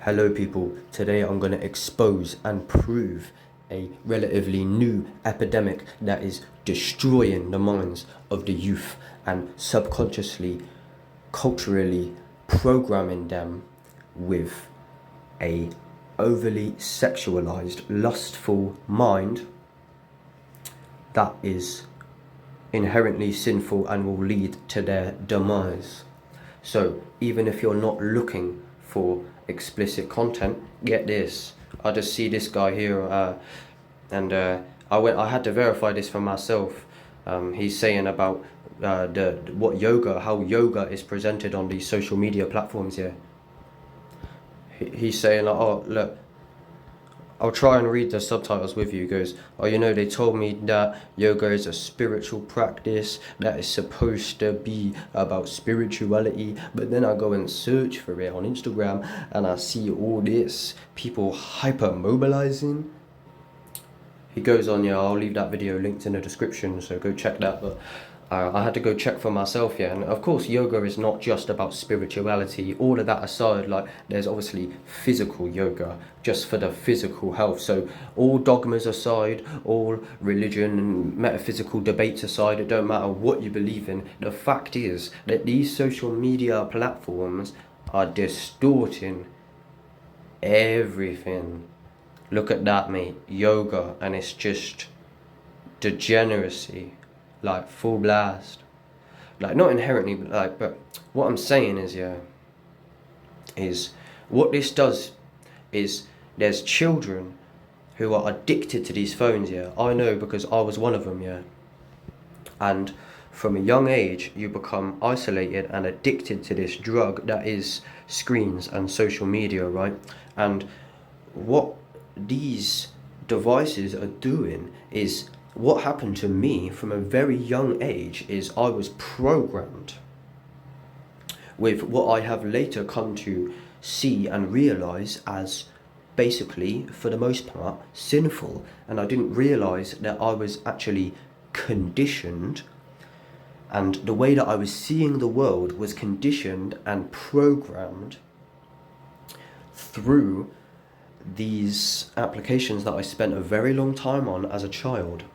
Hello people, today I'm going to expose and prove a relatively new epidemic that is destroying the minds of the youth and subconsciously, culturally programming them with a overly sexualized, lustful mind that is inherently sinful and will lead to their demise. So even if you're not looking for explicit content, get this. I just see this guy here, and I had to verify this for myself. He's saying about how yoga is presented on these social media platforms here. He's saying like, oh look, I'll try and read the subtitles with you. He goes, oh, they told me that yoga is a spiritual practice that is supposed to be about spirituality, but then I go and search for it on Instagram and I see all this people hypermobilizing. He goes on, yeah, I'll leave that video linked in the description, so go check that. But I had to go check for myself, yeah. And of course, yoga is not just about spirituality. All of that aside, like, there's obviously physical yoga, just for the physical health. So all dogmas aside, all religion and metaphysical debates aside, it don't matter what you believe in. The fact is that these social media platforms are distorting everything. Look at that, mate. Yoga, and it's just degeneracy, like full blast. Like, not inherently, but what I'm saying is, yeah, is what this does is there's children who are addicted to these phones, yeah. I know because I was one of them, yeah. And from a young age, you become isolated and addicted to this drug that is screens and social media, right? And what these devices are doing is what happened to me from a very young age is I was programmed with what I have later come to see and realize as basically, for the most part, sinful. And I didn't realize that I was actually conditioned, and the way that I was seeing the world was conditioned and programmed through these applications that I spent a very long time on as a child.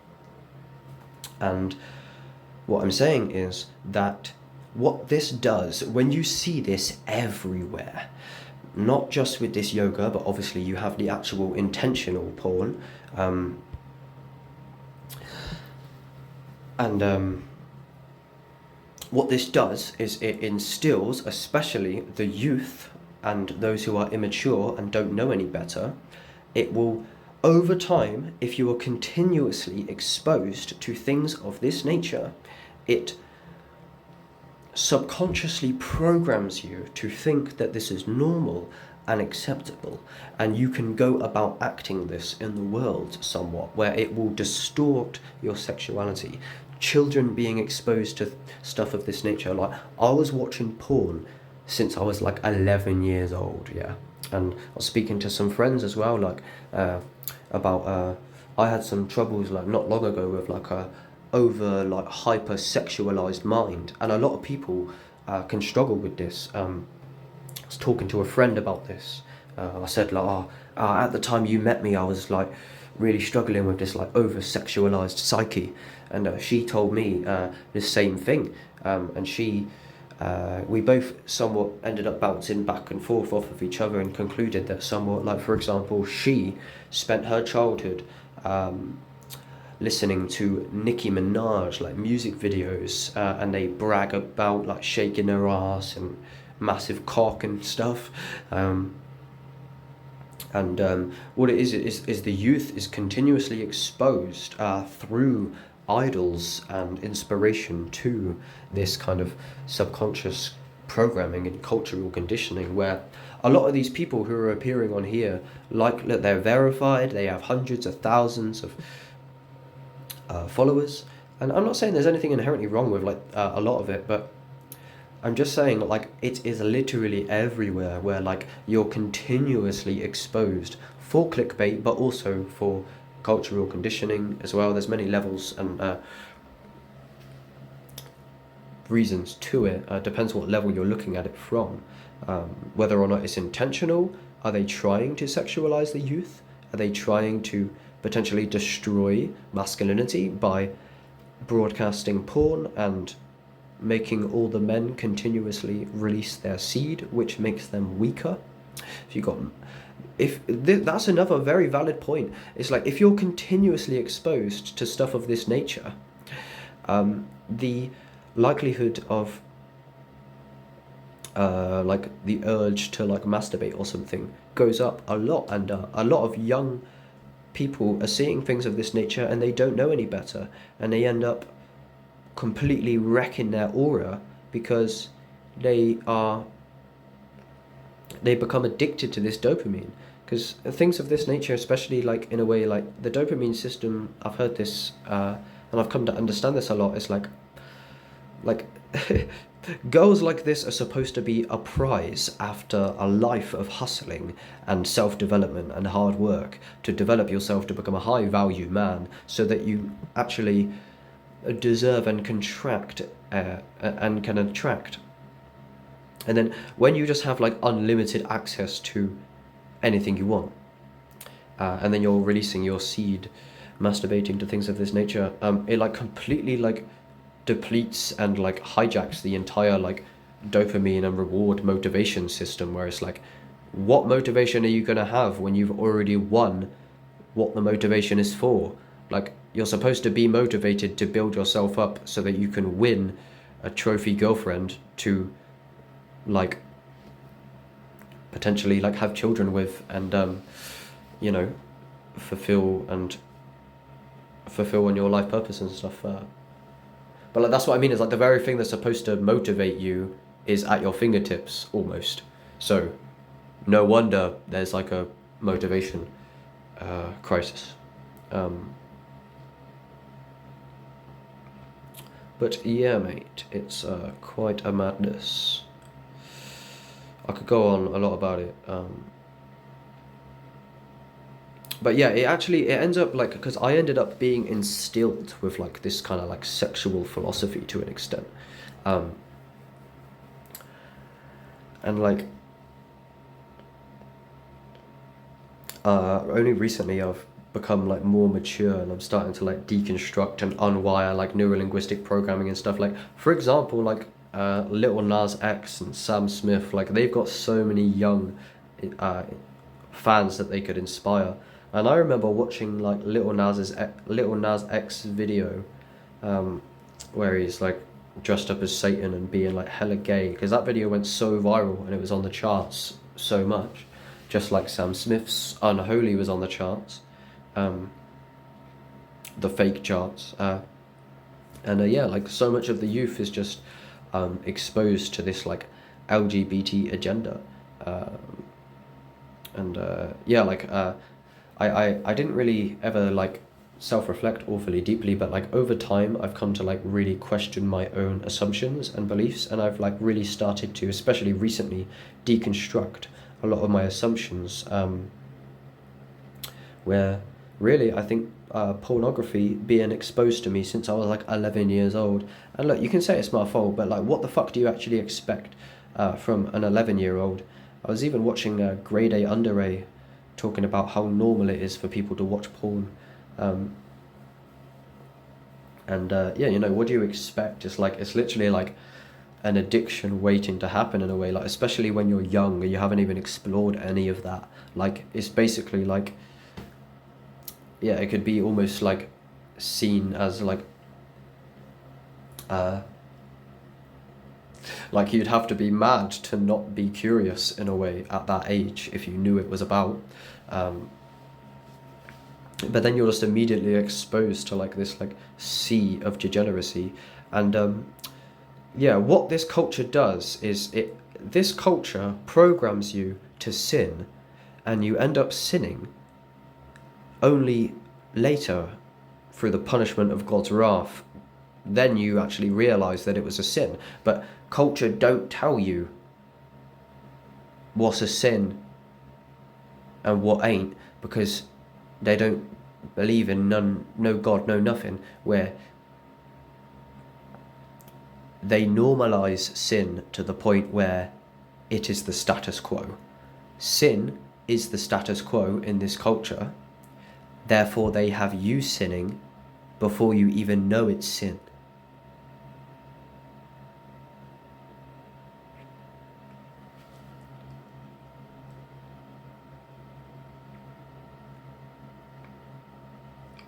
And what I'm saying is that what this does, when you see this everywhere, not just with this yoga, but obviously you have the actual intentional porn, what this does is it instills, especially the youth and those who are immature and don't know any better, it will, over time, if you are continuously exposed to things of this nature, it subconsciously programs you to think that this is normal and acceptable, and you can go about acting this in the world somewhat, where it will distort your sexuality. Children being exposed to stuff of this nature, like, I was watching porn since I was like 11 years old, yeah. And I was speaking to some friends as well, like, about, I had some troubles, like, not long ago with, like, a over, like, hyper sexualized mind, and a lot of people can struggle with this. I was talking to a friend about this. I said, like, at the time you met me, I was, like, really struggling with this, like, over sexualized psyche, and she told me the same thing, and we both somewhat ended up bouncing back and forth off of each other and concluded that somewhat, like, for example, she spent her childhood listening to Nicki Minaj, like, music videos, and they brag about, like, shaking their ass and massive cock and stuff. What it is the youth is continuously exposed through idols and inspiration to this kind of subconscious programming and cultural conditioning, where a lot of these people who are appearing on here, like, that they're verified, they have hundreds of thousands of followers, and I'm not saying there's anything inherently wrong with, like, a lot of it, but I'm just saying, like, it is literally everywhere, where, like, you're continuously exposed for clickbait, but also for cultural conditioning as well. There's many levels and reasons to it. Depends what level you're looking at it from, whether or not it's intentional, Are they trying to sexualize the youth? Are they trying to potentially destroy masculinity by broadcasting porn and making all the men continuously release their seed, which makes them weaker? If you got, that's another very valid point. It's like if you're continuously exposed to stuff of this nature, the likelihood of like the urge to like masturbate or something goes up a lot, and a lot of young people are seeing things of this nature and they don't know any better, and they end up completely wrecking their aura because they become addicted to this dopamine. Because things of this nature, especially like in a way like the dopamine system, I've heard this and I've come to understand this a lot. It's like girls like this are supposed to be a prize after a life of hustling and self-development and hard work to develop yourself to become a high-value man, so that you actually deserve and contract and can attract. And then when you just have like unlimited access to anything you want, and then you're releasing your seed, masturbating to things of this nature, it like completely like depletes and like hijacks the entire like dopamine and reward motivation system, where it's like, what motivation are you going to have when you've already won what the motivation is for? Like, you're supposed to be motivated to build yourself up so that you can win a trophy girlfriend to like potentially like have children with, and you know, fulfill on your life purpose and stuff. But like, that's what I mean, is like the very thing that's supposed to motivate you is at your fingertips almost. So no wonder there's like a motivation crisis. But yeah, mate, it's quite a madness. I could go on a lot about it. But yeah, it ends up like, because I ended up being instilled with like this kind of like sexual philosophy to an extent. And like, only recently I've become like more mature, and I'm starting to like deconstruct and unwire like neurolinguistic programming and stuff. Like, for example, like Lil Nas X and Sam Smith, like they've got so many young fans that they could inspire. And I remember watching like Lil Nas X video, where he's like dressed up as Satan and being like hella gay, because that video went so viral and it was on the charts so much, just like Sam Smith's Unholy was on the charts, the fake charts, and yeah, like so much of the youth is just exposed to this like LGBT agenda, and yeah, like I didn't really ever like self-reflect awfully deeply, but like over time I've come to like really question my own assumptions and beliefs, and I've like really started to, especially recently, deconstruct a lot of my assumptions, where really I think pornography being exposed to me since I was like 11 years old, and look, you can say it's my fault, but like what the fuck do you actually expect from an 11-year-old? I was even watching Grade A Under A talking about how normal it is for people to watch porn, and yeah, you know, what do you expect? It's like, it's literally like an addiction waiting to happen in a way, like especially when you're young and you haven't even explored any of that. Like, it's basically like, yeah, it could be almost like seen as like you'd have to be mad to not be curious in a way at that age if you knew it was about, but then you're just immediately exposed to like this like sea of degeneracy. And yeah, what this culture does is this culture programs you to sin, and you end up sinning only later through the punishment of God's wrath. Then you actually realize that it was a sin. But culture don't tell you what's a sin and what ain't, because they don't believe in no God, no nothing, where they normalize sin to the point where it is the status quo. Sin is the status quo in this culture. Therefore, they have you sinning before you even know it's sin.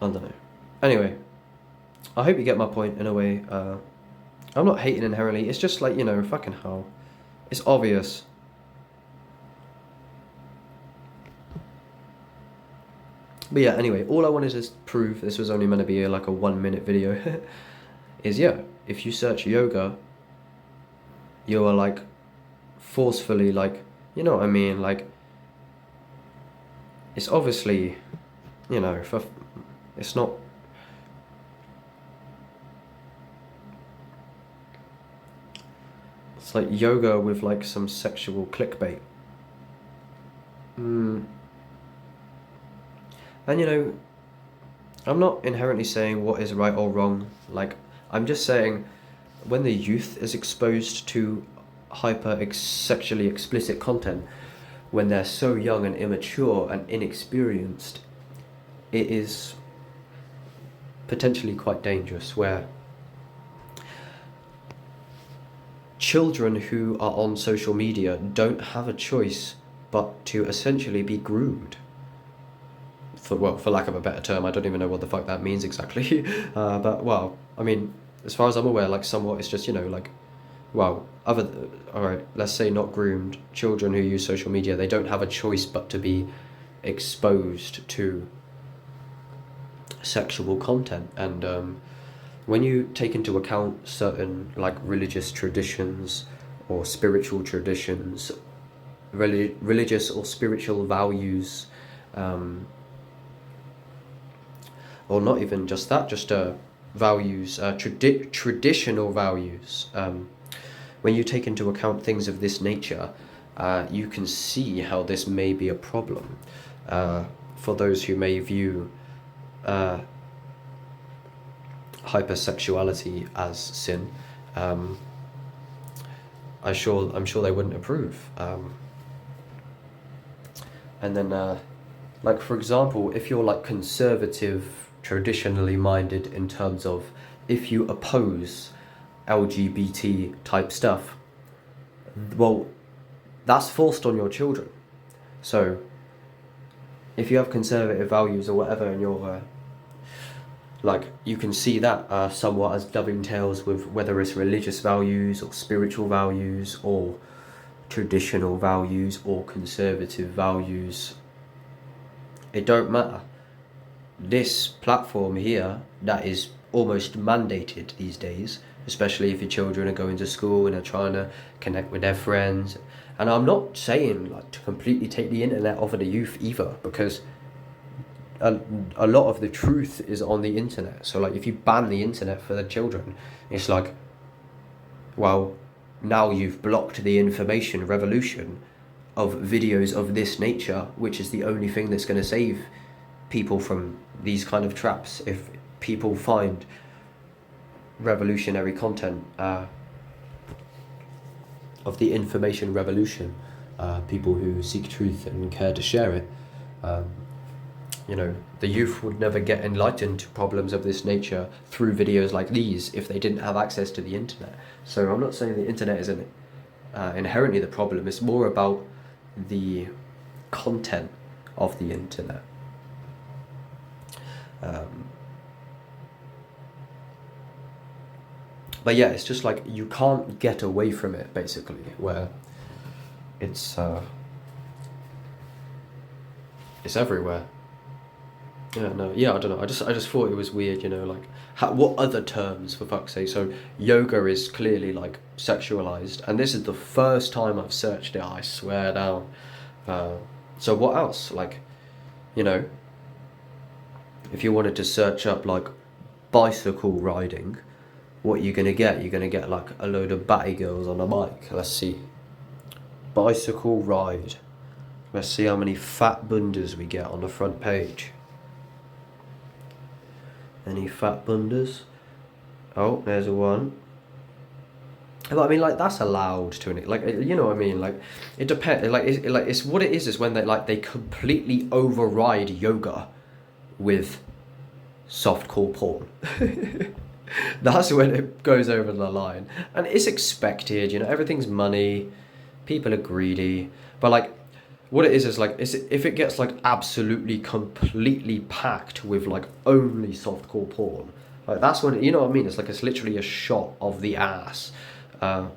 I don't know. Anyway, I hope you get my point in a way. I'm not hating inherently. It's just like, fucking hell. It's obvious. But yeah, anyway, all I wanted to prove, this was only meant to be like a 1-minute video, is if you search yoga, you are like forcefully like, you know what I mean? Like, it's obviously, it's not. It's like yoga with like some sexual clickbait. And I'm not inherently saying what is right or wrong. Like, I'm just saying when the youth is exposed to sexually explicit content, when they're so young and immature and inexperienced, it is potentially quite dangerous, where children who are on social media don't have a choice but to essentially be groomed. For lack of a better term, I don't even know what the fuck that means exactly. But, well, I mean, as far as I'm aware, like, somewhat it's just, alright, let's say not groomed, children who use social media, they don't have a choice but to be exposed to sexual content. And when you take into account certain, like, religious traditions or spiritual traditions, religious or spiritual values, or not even just that, just values, traditional values. When you take into account things of this nature, you can see how this may be a problem for those who may view hypersexuality as sin. I'm sure they wouldn't approve. And then, like, for example, if you're like conservative, traditionally minded in terms of if you oppose LGBT type stuff, well, that's forced on your children. So if you have conservative values or whatever, and you're like, you can see that somewhat as dovetails with whether it's religious values or spiritual values or traditional values or conservative values. It don't matter. This platform here that is almost mandated these days, especially if your children are going to school and are trying to connect with their friends. And I'm not saying like to completely take the internet off of the youth either, because a lot of the truth is on the internet. So like, if you ban the internet for the children, it's like, well, now you've blocked the information revolution of videos of this nature, which is the only thing that's going to save people from these kind of traps. If people find revolutionary content of the information revolution, people who seek truth and care to share it, the youth would never get enlightened to problems of this nature through videos like these if they didn't have access to the internet. So I'm not saying the internet is inherently the problem. It's more about the content of the internet. But yeah, it's just like you can't get away from it, basically, where it's everywhere. I don't know. I just thought it was weird, like, what other terms, for fuck's sake? So yoga is clearly like sexualized, and this is the first time I've searched it, I swear down. So what else? Like, if you wanted to search up like bicycle riding, what you're gonna get? You're gonna get like a load of batty girls on a bike. Let's see. Bicycle ride. Let's see how many fat bundas we get on the front page. Any fat bundas? Oh, there's a one. But I mean, like that's allowed to an like you know what I mean. Like it depends. It's what it is when they completely override yoga with softcore porn. That's when it goes over the line, and it's expected. You know, everything's money. People are greedy, but like, what it is like, if it gets like absolutely completely packed with like only softcore porn, like that's when you know what I mean. It's like it's literally a shot of the ass, uh,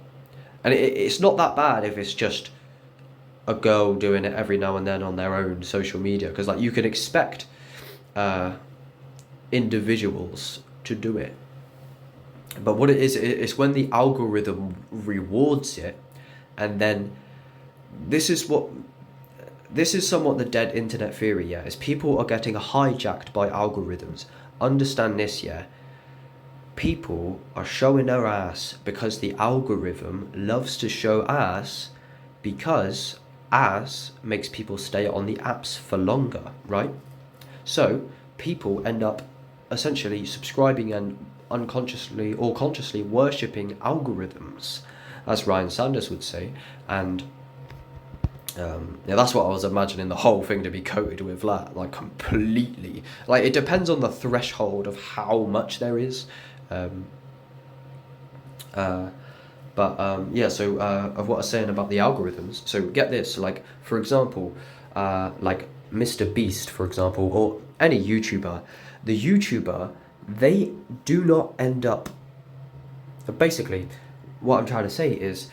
and it's not that bad if it's just a girl doing it every now and then on their own social media, because like you can expect uh, individuals to do it. But what it is, it's when the algorithm rewards it, and then this is what this is somewhat the dead internet theory. Yeah, is people are getting hijacked by algorithms. Understand this, yeah. People are showing their ass because the algorithm loves to show ass, because ass makes people stay on the apps for longer, right? So people end up essentially subscribing and unconsciously or consciously worshipping algorithms, as Ryan Sanders would say. And yeah, that's what I was imagining the whole thing to be coated with, like completely. Like it depends on the threshold of how much there is. Um, yeah, so of what I was saying about the algorithms. So get this, like for example, like Mr. Beast, for example, or any YouTuber, the YouTuber, they do not end up. Basically, what I'm trying to say is,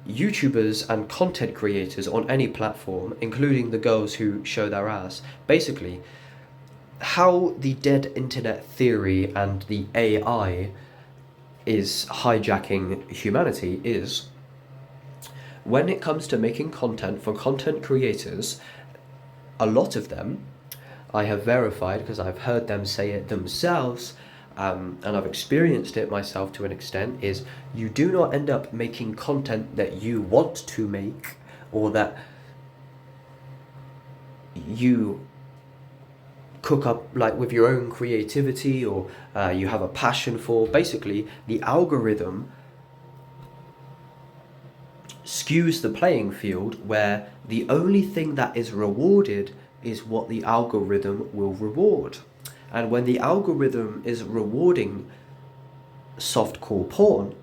YouTubers and content creators on any platform, including the girls who show their ass, basically, how the dead internet theory and the AI is hijacking humanity is, when it comes to making content for content creators, a lot of them, I have verified because I've heard them say it themselves, and I've experienced it myself to an extent, is you do not end up making content that you want to make, or that you cook up like with your own creativity, or you have a passion for. Basically, the algorithm skews the playing field, where the only thing that is rewarded is what the algorithm will reward. And when the algorithm is rewarding softcore porn,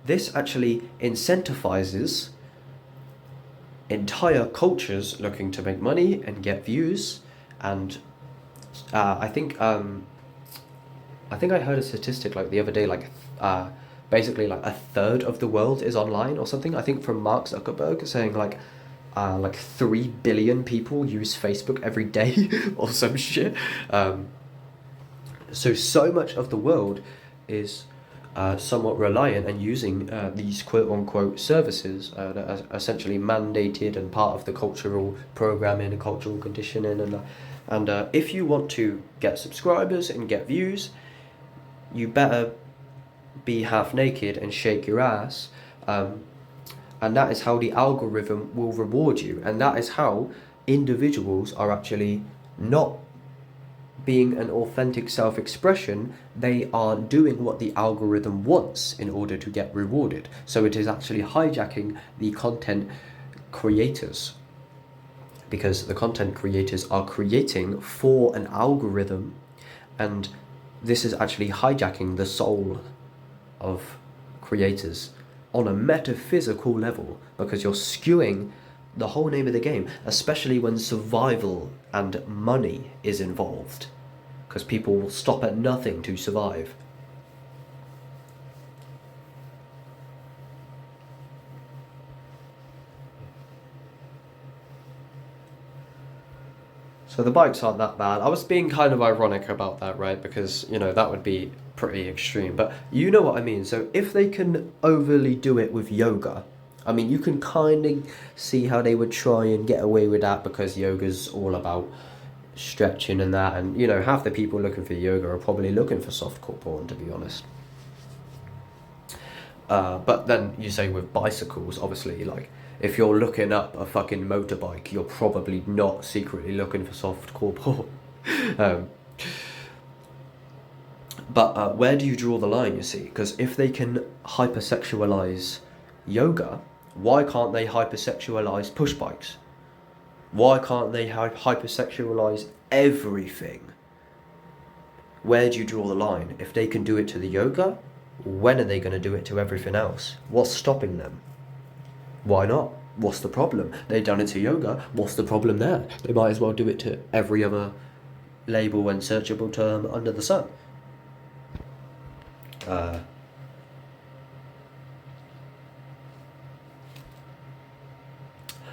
this actually incentivizes entire cultures looking to make money and get views. And I think I heard a statistic like the other day, like basically like a third of the world is online or something. I think from Mark Zuckerberg saying like 3 billion people use Facebook every day or some shit. So much of the world is somewhat reliant and using these quote unquote services that are essentially mandated and part of the cultural programming and cultural conditioning. And if you want to get subscribers and get views, you better be half naked and shake your ass. And that is how the algorithm will reward you. And that is how individuals are actually not being an authentic self-expression. They are doing what the algorithm wants in order to get rewarded. So it is actually hijacking the content creators, because the content creators are creating for an algorithm, and this is actually hijacking the soul of creators on a metaphysical level, because you're skewing the whole name of the game, especially when survival and money is involved, because people will stop at nothing to survive. So the bikes aren't that bad. I was being kind of ironic about that, right? Because, you know, that would be pretty extreme. But you know what I mean. So if they can overly do it with yoga, I mean, you can kind of see how they would try and get away with that, because yoga's all about stretching and that. And, you know, half the people looking for yoga are probably looking for softcore porn, to be honest. But then you say with bicycles, obviously, like, if you're looking up a fucking motorbike, you're probably not secretly looking for softcore porn. But where do you draw the line, you see? Because if they can hypersexualize yoga, why can't they hypersexualize push bikes? Why can't they hypersexualize everything? Where do you draw the line? If they can do it to the yoga, when are they going to do it to everything else? What's stopping them? Why not? What's the problem? They've done it to yoga. What's the problem there? They might as well do it to every other label and searchable term under the sun.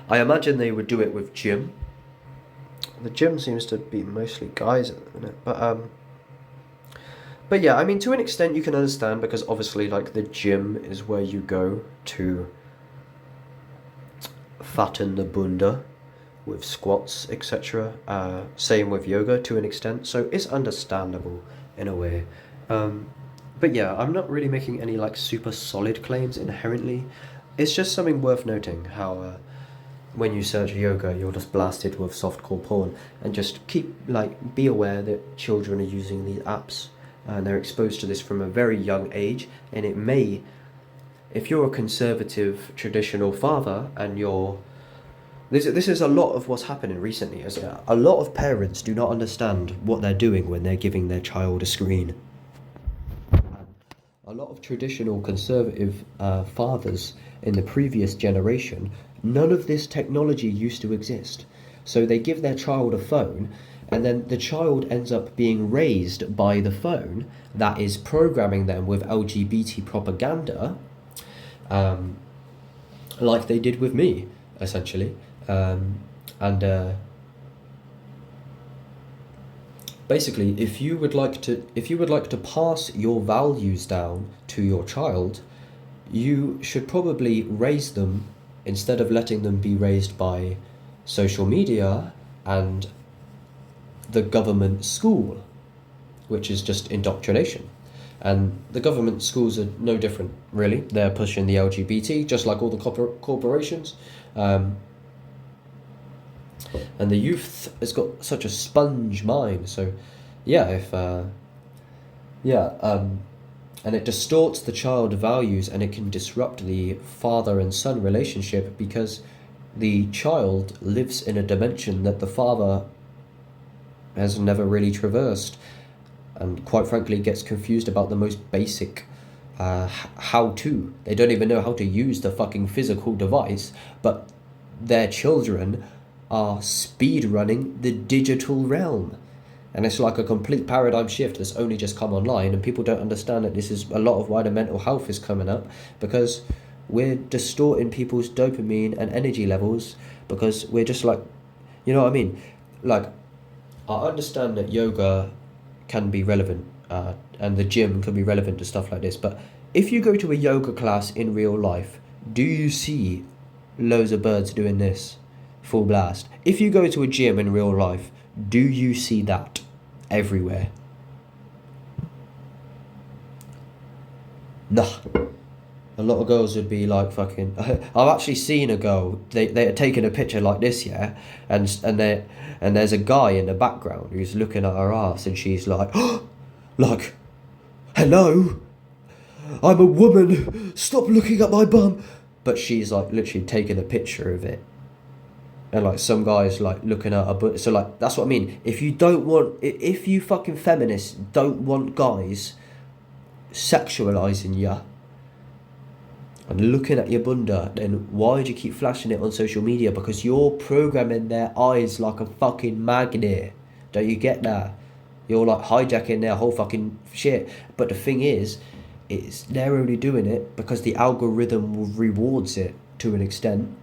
I imagine they would do it with gym. The gym seems to be mostly guys at the minute, but yeah, I mean, to an extent you can understand, because obviously, like, the gym is where you go to fatten the bunda with squats, etc. Same with yoga to an extent, so it's understandable in a way. But yeah, I'm not really making any like super solid claims inherently. It's just something worth noting how when you search yoga, you're just blasted with softcore porn, and just be aware that children are using these apps and they're exposed to this from a very young age, and it may, if you're a conservative traditional father and this is a lot of what's happening recently, is a lot of parents do not understand what they're doing when they're giving their child a screen. A lot of traditional conservative fathers in the previous generation, none of this technology used to exist. So they give their child a phone, and then the child ends up being raised by the phone that is programming them with LGBT propaganda, like they did with me, essentially. Basically, if you would like to pass your values down to your child, you should probably raise them, instead of letting them be raised by social media and the government school, which is just indoctrination. And the government schools are no different, really. They're pushing the LGBT, just like all the corporations. And the youth has got such a sponge mind, so yeah, and it distorts the child values, and it can disrupt the father and son relationship, because the child lives in a dimension that the father has never really traversed, and quite frankly gets confused about the most basic how-to. They don't even know how to use the fucking physical device, but their children are speed running the digital realm. And it's like a complete paradigm shift that's only just come online, and people don't understand that this is a lot of why the mental health is coming up, because we're distorting people's dopamine and energy levels, because we're just like, you know what I mean? Like, I understand that yoga can be relevant, and the gym can be relevant to stuff like this, but if you go to a yoga class in real life, do you see loads of birds doing this full blast? If you go to a gym in real life, do you see that everywhere? Nah. A lot of girls would be like fucking. I've actually seen a girl. They are taking a picture like this, yeah, and there's a guy in the background who's looking at her ass, and she's like, like, hello, I'm a woman. Stop looking at my bum. But she's like literally taking a picture of it, and like some guys like looking at her butt. So like that's what I mean. If you fucking feminists don't want guys sexualizing you and looking at your bunda, then why do you keep flashing it on social media? Because you're programming their eyes like a fucking magnet. Don't you get that? You're like hijacking their whole fucking shit. But the thing is they're only doing it because the algorithm rewards it to an extent.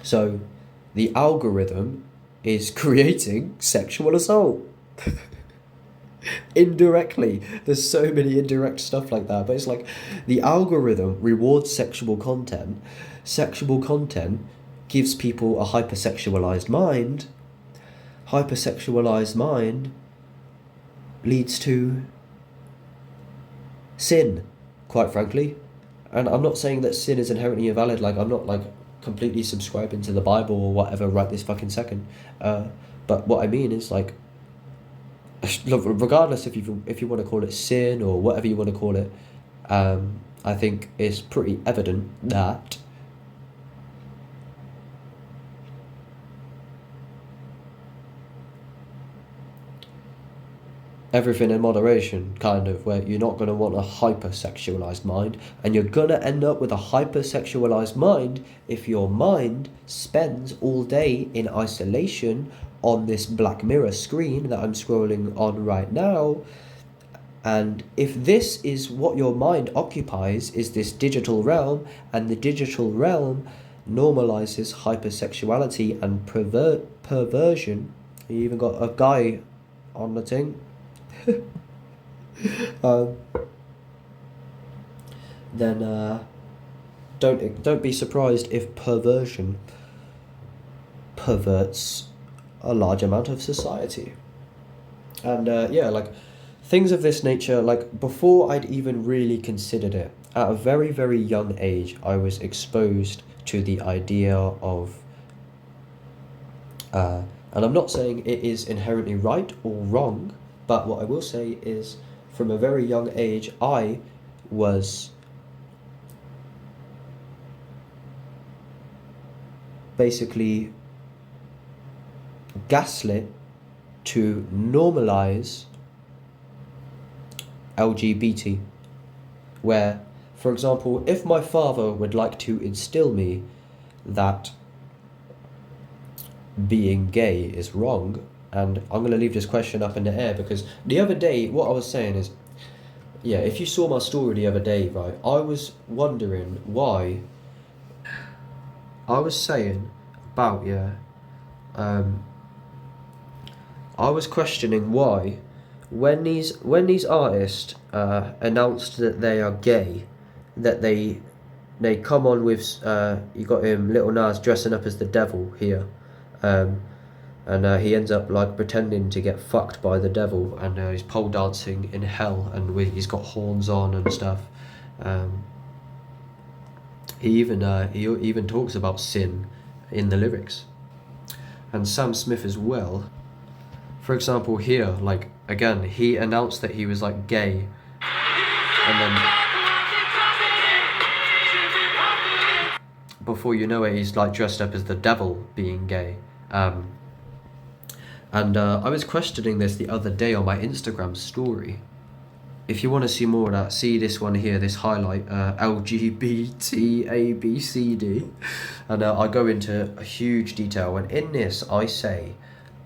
So the algorithm is creating sexual assault. Indirectly. There's so many indirect stuff like that, but it's like the algorithm rewards sexual content gives people a hypersexualized mind leads to sin, quite frankly. And I'm not saying that sin is inherently invalid, like I'm not like completely subscribing to the Bible or whatever right this fucking second, but what I mean is like, regardless if you want to call it sin or whatever you want to call it, I think it's pretty evident that everything in moderation, kind of, where you're not going to want a hypersexualized mind, and you're going to end up with a hypersexualized mind if your mind spends all day in isolation on this Black Mirror screen that I'm scrolling on right now. And if this is what your mind occupies, is this digital realm, and the digital realm normalizes hypersexuality and perversion, you even got a guy on the thing. Then don't be surprised if perversion perverts a large amount of society. And like things of this nature, like before I'd even really considered it, at a very, very young age, I was exposed to the idea of, and I'm not saying it is inherently right or wrong, but what I will say is from a very young age, I was basically gaslit to normalize LGBT, where, for example, if my father would like to instill me that being gay is wrong, and I'm going to leave this question up in the air because the other day, what I was saying is, yeah, if you saw my story the other day, right, I was wondering why. I was saying about, I was questioning why, when these artists announced that they are gay, that they come on with you got him Little Nas dressing up as the devil here, and he ends up like pretending to get fucked by the devil, and he's pole dancing in hell, and he's got horns on and stuff. He even talks about sin in the lyrics, and Sam Smith as well. For example, here, like again, he announced that he was like gay, and then before you know it, he's like dressed up as the devil being gay. And I was questioning this the other day on my Instagram story. If you want to see more of that, see this one here, this highlight, LGBTABCD. And I go into a huge detail. And in this, I say,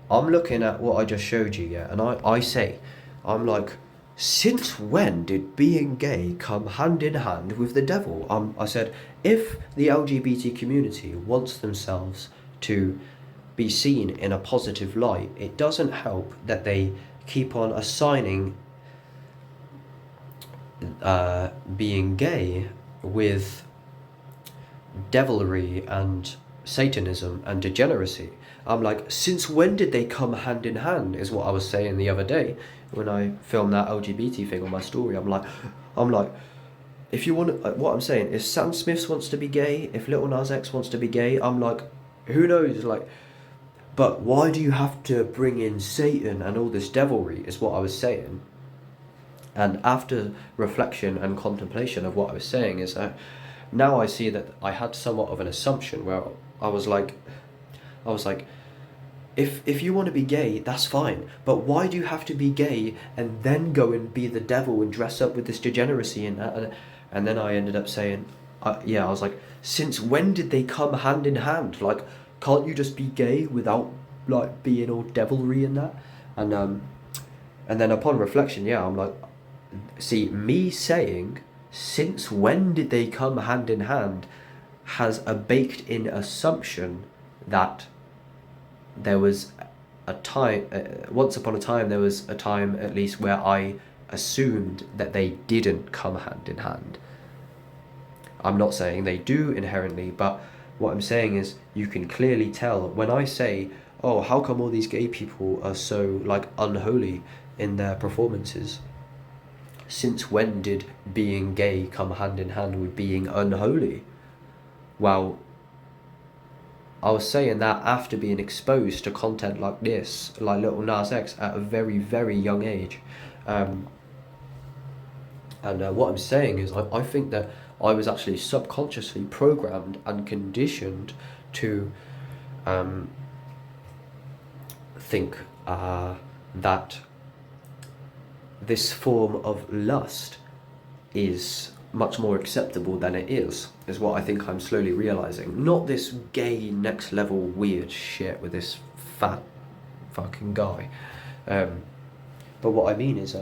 I'm looking at what I just showed you, yeah? And I say, I'm like, since when did being gay come hand in hand with the devil? I said, if the LGBT community wants themselves to be seen in a positive light, it doesn't help that they keep on assigning being gay with devilry and Satanism and degeneracy. I'm like, since when did they come hand in hand, is what I was saying the other day when I filmed that LGBT thing on my story. I'm like, if you want to, what I'm saying, if Sam Smith wants to be gay, if Little Nas X wants to be gay, I'm like, who knows, like, but why do you have to bring in Satan and all this devilry, is what I was saying. And after reflection and contemplation of what I was saying, is that now I see that I had somewhat of an assumption where I was like, if you want to be gay, that's fine, but why do you have to be gay and then go and be the devil and dress up with this degeneracy and that? And then I ended up saying, I was like, since when did they come hand in hand? Like, can't you just be gay without like being all devilry and that? And then upon reflection, I'm like, see, me saying, since when did they come hand in hand, has a baked in assumption that there was a time, once upon a time, there was a time at least where I assumed that they didn't come hand in hand. I'm not saying they do inherently, but what I'm saying is you can clearly tell when I say, oh, how come all these gay people are so like unholy in their performances? Since when did being gay come hand in hand with being unholy? Well, I was saying that after being exposed to content like this, like Little Nas X, at a very, very young age. And what I'm saying is, I think that I was actually subconsciously programmed and conditioned to think that this form of lust is much more acceptable than it is what I think I'm slowly realizing. Not this gay next level weird shit with this fat fucking guy. But what I mean is,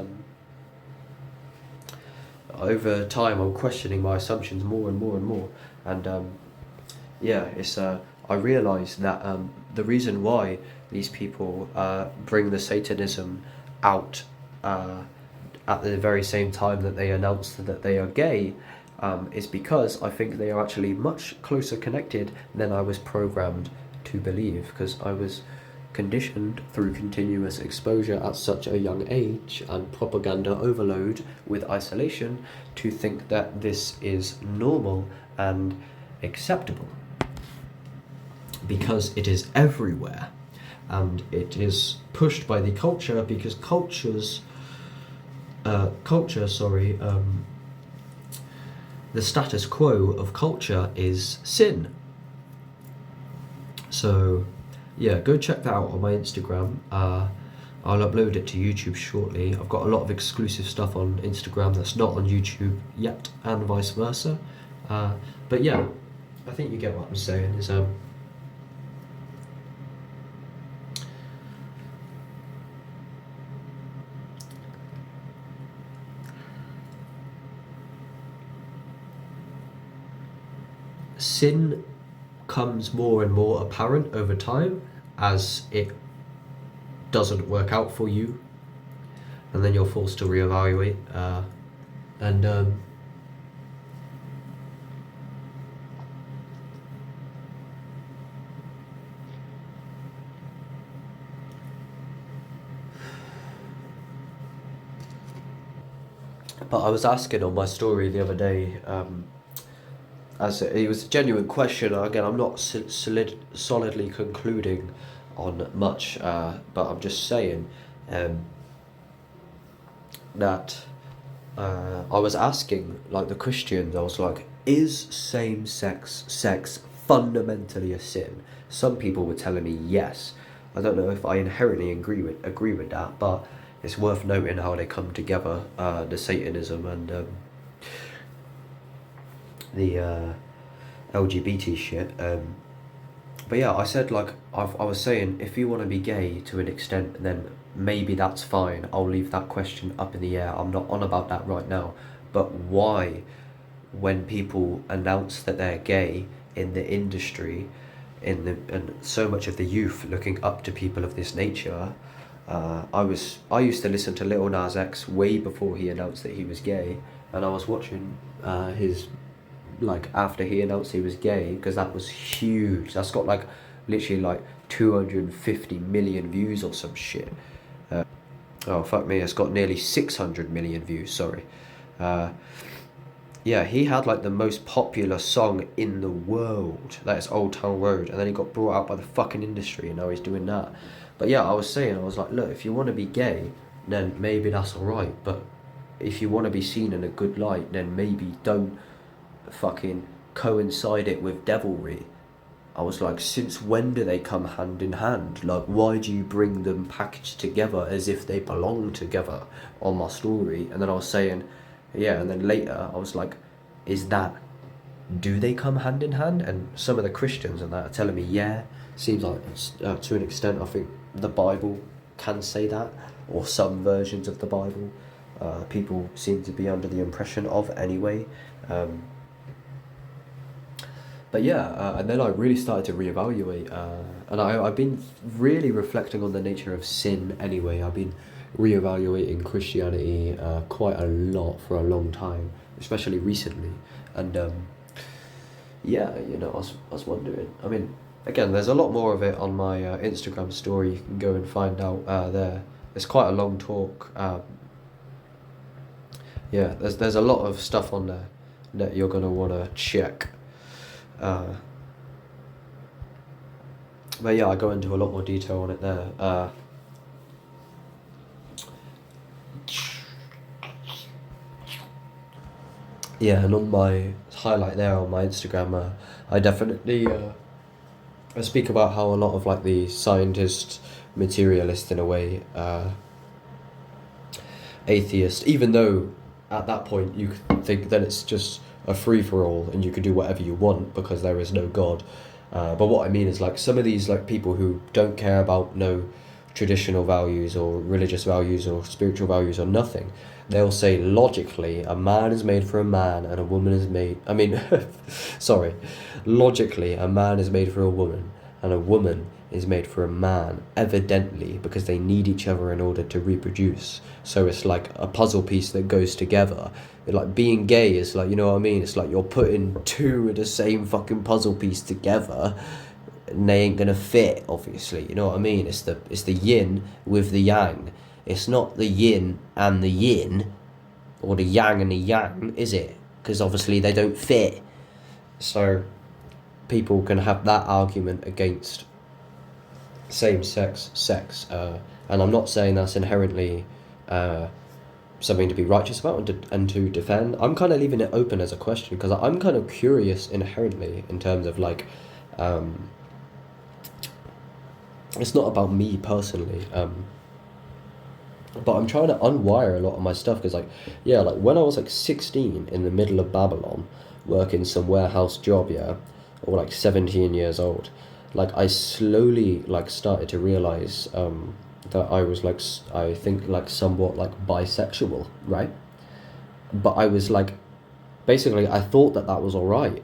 over time I'm questioning my assumptions more and more and more. And yeah, it's I realise that the reason why these people bring the Satanism out at the very same time that they announce that they are gay is because I think they are actually much closer connected than I was programmed to believe, because I was conditioned through continuous exposure at such a young age and propaganda overload with isolation to think that this is normal and acceptable, because it is everywhere and it is pushed by the culture, because the status quo of culture is sin. So yeah, go check that out on my Instagram. I'll upload it to YouTube shortly. I've got a lot of exclusive stuff on Instagram that's not on YouTube yet, and vice versa. But yeah, I think you get what I'm saying. Is sin comes more and more apparent over time as it doesn't work out for you, and then you're forced to reevaluate. And but I was asking on my story the other day, as it was a genuine question. Again, I'm not solidly concluding on much, but I'm just saying that I was asking, like, the Christians. I was like, is same-sex sex fundamentally a sin? Some people were telling me yes. I don't know if I inherently agree with that, but it's worth noting how they come together, the Satanism and the LGBT shit. But yeah, I said, like, I was saying, if you want to be gay to an extent, then maybe that's fine. I'll leave that question up in the air. I'm not on about that right now. But why, when people announce that they're gay in the industry, and so much of the youth looking up to people of this nature, I used to listen to Lil Nas X way before he announced that he was gay, and I was watching his, like, after he announced he was gay, because that was huge. That's got like literally like 250 million views or some shit. Oh fuck me, it's got nearly 600 million views, sorry. Yeah, he had like the most popular song in the world, that is Old Town Road, and then he got brought out by the fucking industry and now he's doing that. But yeah, I was like, look, if you want to be gay, then maybe that's alright, but if you want to be seen in a good light, then maybe don't fucking coincide it with devilry. I was like, since when do they come hand in hand? Like, why do you bring them packaged together as if they belong together on my story? And then I was saying, yeah, and then later I was like, do they come hand in hand? And some of the Christians and that are telling me, yeah, seems like to an extent, I think the Bible can say that, or some versions of the Bible. People seem to be under the impression of anyway. But yeah, and then I really started to reevaluate, and I've been really reflecting on the nature of sin anyway. I've been reevaluating Christianity quite a lot for a long time, especially recently. And yeah, you know, I was wondering. I mean, again, there's a lot more of it on my Instagram story. You can go and find out there. It's quite a long talk. Yeah, there's a lot of stuff on there that you're gonna wanna check. But yeah, I go into a lot more detail on it there. Yeah, and on my highlight there on my Instagram, I definitely I speak about how a lot of like the scientists, materialists in a way, atheist, even though at that point you could think that it's just a free for all and you could do whatever you want because there is no God. But what I mean is like some of these like people who don't care about no traditional values or religious values or spiritual values or nothing, they'll say logically a man is made for a man and a woman is made. I mean, sorry, logically a man is made for a woman and a woman is made for a man, evidently, because they need each other in order to reproduce. So it's like a puzzle piece that goes together. Like being gay is like, you know what I mean? It's like you're putting two of the same fucking puzzle piece together and they ain't gonna fit, obviously. You know what I mean? It's the yin with the yang. It's not the yin and the yin, or the yang and the yang, is it? Because obviously they don't fit. So people can have that argument against same-sex sex, and I'm not saying that's inherently something to be righteous about and to defend. I'm kind of leaving it open as a question because I'm kind of curious inherently in terms of like, it's not about me personally, but I'm trying to unwire a lot of my stuff because like, yeah, like when I was like 16 in the middle of Babylon, working some warehouse job, yeah, or like 17 years old, like I slowly like started to realize that I was like I think like somewhat like bisexual, right? But I was like, basically I thought that was alright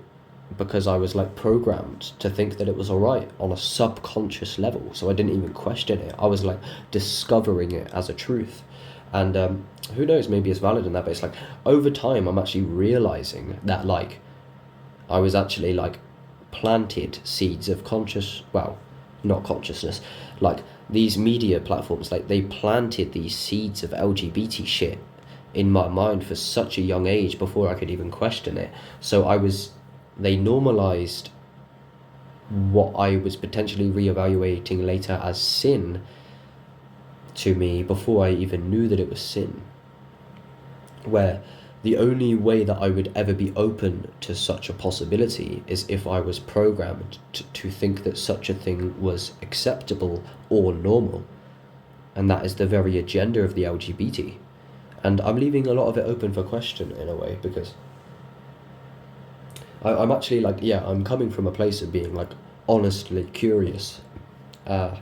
because I was like programmed to think that it was alright on a subconscious level, so I didn't even question it. I was like discovering it as a truth, and who knows, maybe it's valid in that, but it's like over time I'm actually realizing that like I was actually like planted seeds of not consciousness, like these media platforms, like they planted these seeds of LGBT shit in my mind for such a young age before I could even question it. So they normalized what I was potentially reevaluating later as sin to me before I even knew that it was sin. Where the only way that I would ever be open to such a possibility is if I was programmed to think that such a thing was acceptable or normal. And that is the very agenda of the LGBT. And I'm leaving a lot of it open for question in a way because I'm actually like, yeah, I'm coming from a place of being like honestly curious and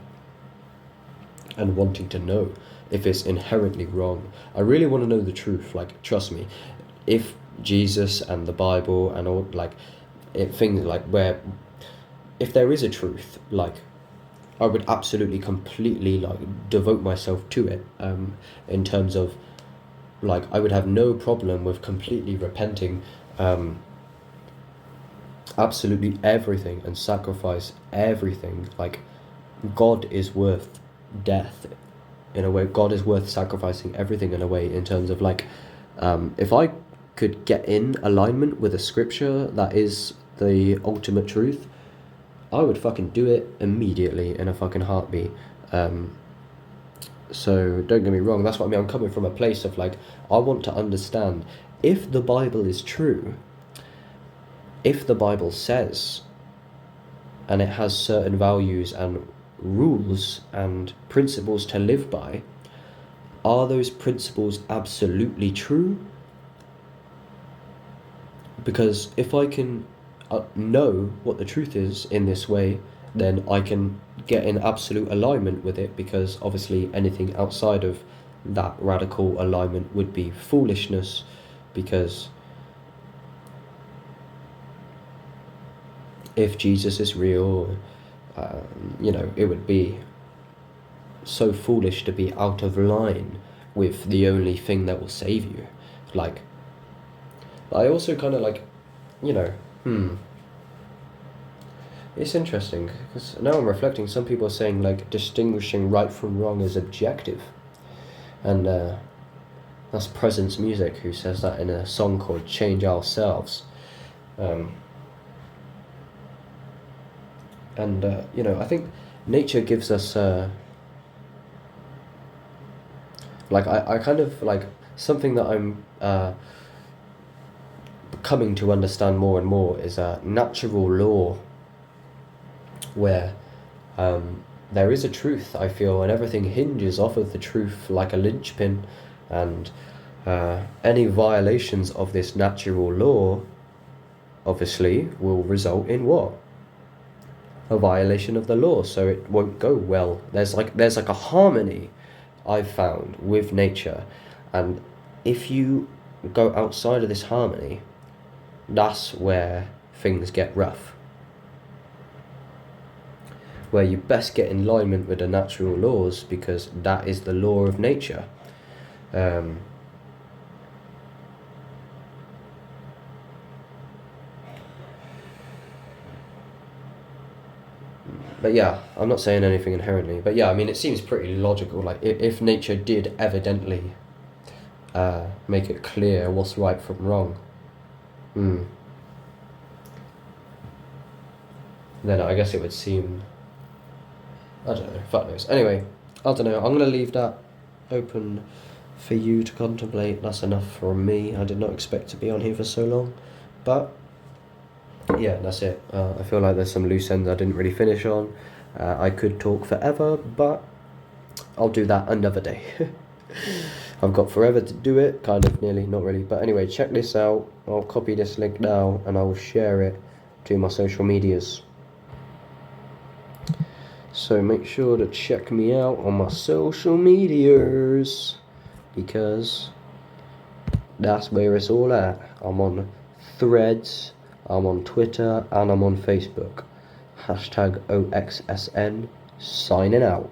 wanting to know if it's inherently wrong. I really want to know the truth. Like, trust me, if Jesus and the Bible and all like things like where if there is a truth, like I would absolutely completely like devote myself to it, in terms of like I would have no problem with completely repenting absolutely everything and sacrifice everything. Like God is worth death in a way. God is worth sacrificing everything in a way, in terms of like if I could get in alignment with a scripture that is the ultimate truth, I would fucking do it immediately in a fucking heartbeat. So don't get me wrong, that's what I mean. I'm coming from a place of like, I want to understand if the Bible is true, if the Bible says, and it has certain values and rules and principles to live by, are those principles absolutely true? Because if I can know what the truth is in this way, then I can get in absolute alignment with it, because obviously anything outside of that radical alignment would be foolishness, because if Jesus is real, it would be so foolish to be out of line with the only thing that will save you. Like, I also kind of like, it's interesting, because now I'm reflecting, some people are saying like distinguishing right from wrong is objective. And that's Presence Music who says that in a song called Change Ourselves. I think nature gives us I kind of like something that I'm coming to understand more and more is a natural law where there is a truth, I feel, and everything hinges off of the truth like a linchpin, and any violations of this natural law obviously will result in what? A violation of the law, so it won't go well. There's like a harmony I've found with nature, and if you go outside of this harmony, that's where things get rough. Where you best get in alignment with the natural laws, because that is the law of nature. But yeah, I'm not saying anything inherently. But yeah, I mean, it seems pretty logical. Like, if nature did evidently make it clear what's right from wrong, then I guess it would seem, I don't know, fuck knows. Anyway, I don't know, I'm going to leave that open for you to contemplate. That's enough from me. I did not expect to be on here for so long. But yeah, that's it. I feel like there's some loose ends I didn't really finish on. I could talk forever, but I'll do that another day. I've got forever to do it, kind of, nearly, not really. But anyway, check this out. I'll copy this link now and I will share it to my social medias. So make sure to check me out on my social medias, because that's where it's all at. I'm on Threads, I'm on Twitter, and I'm on Facebook. #OXSN, signing out.